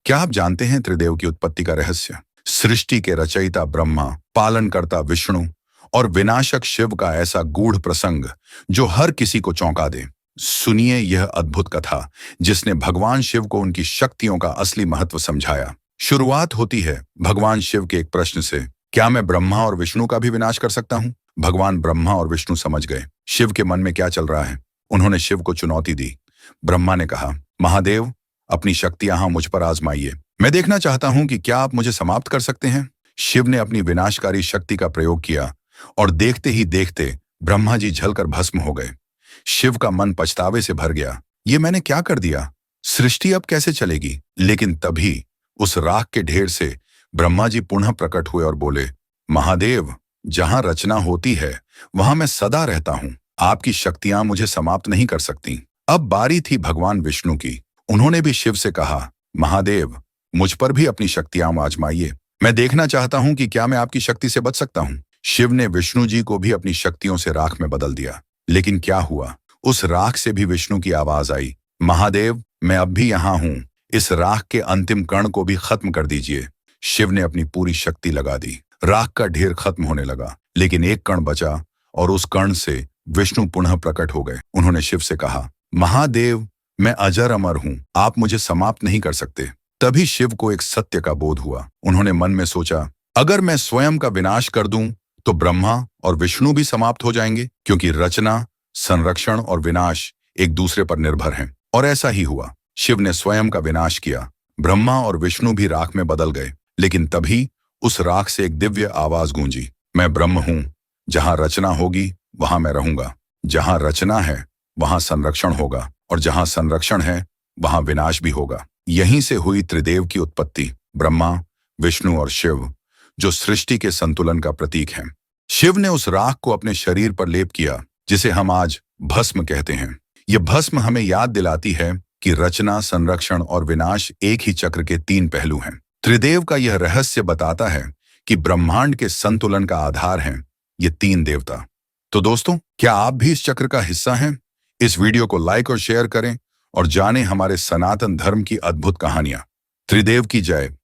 क्या आप जानते हैं त्रिदेव की उत्पत्ति का रहस्य? सृष्टि के रचयिता ब्रह्मा, पालनकर्ता विष्णु और विनाशक शिव का ऐसा गूढ़ प्रसंग जो हर किसी को चौंका दे। सुनिए यह अद्भुत कथा जिसने भगवान शिव को उनकी शक्तियों का असली महत्व समझाया। शुरुआत होती है भगवान शिव के एक प्रश्न से, क्या मैं ब्रह्मा और विष्णु का भी विनाश कर सकता हूँ? भगवान ब्रह्मा और विष्णु समझ गए शिव के मन में क्या चल रहा है। उन्होंने शिव को चुनौती दी। ब्रह्मा ने कहा, महादेव, अपनी शक्ति यहां मुझ पर आजमाइए। मैं देखना चाहता हूं कि क्या आप मुझे समाप्त कर सकते हैं। शिव ने अपनी विनाशकारी शक्ति का प्रयोग किया और देखते ही देखते ब्रह्मा जी जलकर भस्म हो गए। शिव का मन पछतावे से भर गया। ये मैंने क्या कर दिया? सृष्टि अब कैसे चलेगी? लेकिन तभी उस राख के ढेर से ब्रह्मा जी पुनः प्रकट हुए और बोले, महादेव, जहां रचना होती है वहां मैं सदा रहता हूं। आपकी शक्तियां मुझे समाप्त नहीं कर सकती। अब बारी थी भगवान विष्णु की। उन्होंने भी शिव से कहा, महादेव, मुझ पर भी अपनी शक्तियां आजमाइए। मैं देखना चाहता हूं कि क्या मैं आपकी शक्ति से बच सकता हूं। शिव ने विष्णु जी को भी अपनी शक्तियों से राख में बदल दिया। लेकिन क्या हुआ? उस राख से भी विष्णु की आवाज आई, महादेव, मैं अब भी यहां हूं। इस राख के अंतिम कण को भी खत्म कर दीजिए। शिव ने अपनी पूरी शक्ति लगा दी। राख का ढेर खत्म होने लगा, लेकिन एक कण बचा और उस कण से विष्णु पुनः प्रकट हो गए। उन्होंने शिव से कहा, महादेव, मैं अजर अमर हूं, आप मुझे समाप्त नहीं कर सकते। तभी शिव को एक सत्य का बोध हुआ। उन्होंने मन में सोचा, अगर मैं स्वयं का विनाश कर दूं तो ब्रह्मा और विष्णु भी समाप्त हो जाएंगे, क्योंकि रचना, संरक्षण और विनाश एक दूसरे पर निर्भर हैं। और ऐसा ही हुआ। शिव ने स्वयं का विनाश किया। ब्रह्मा और विष्णु भी राख में बदल गए। लेकिन तभी उस राख से एक दिव्य आवाज गूंजी, मैं ब्रह्म हूं। जहां रचना होगी वहां मैं रहूंगा। जहां रचना है वहां संरक्षण होगा, और जहां संरक्षण है वहां विनाश भी होगा। यहीं से हुई त्रिदेव की उत्पत्ति, ब्रह्मा, विष्णु और शिव, जो सृष्टि के संतुलन का प्रतीक हैं। शिव ने उस राख को अपने शरीर पर लेप किया, जिसे हम आज भस्म कहते हैं। यह भस्म हमें याद दिलाती है कि रचना, संरक्षण और विनाश एक ही चक्र के तीन पहलू हैं। त्रिदेव का यह रहस्य बताता है कि ब्रह्मांड के संतुलन का आधार हैं ये तीन देवता। तो दोस्तों, क्या आप भी इस चक्र का हिस्सा हैं? इस वीडियो को लाइक और शेयर करें और जानें हमारे सनातन धर्म की अद्भुत कहानियां। त्रिदेव की जय।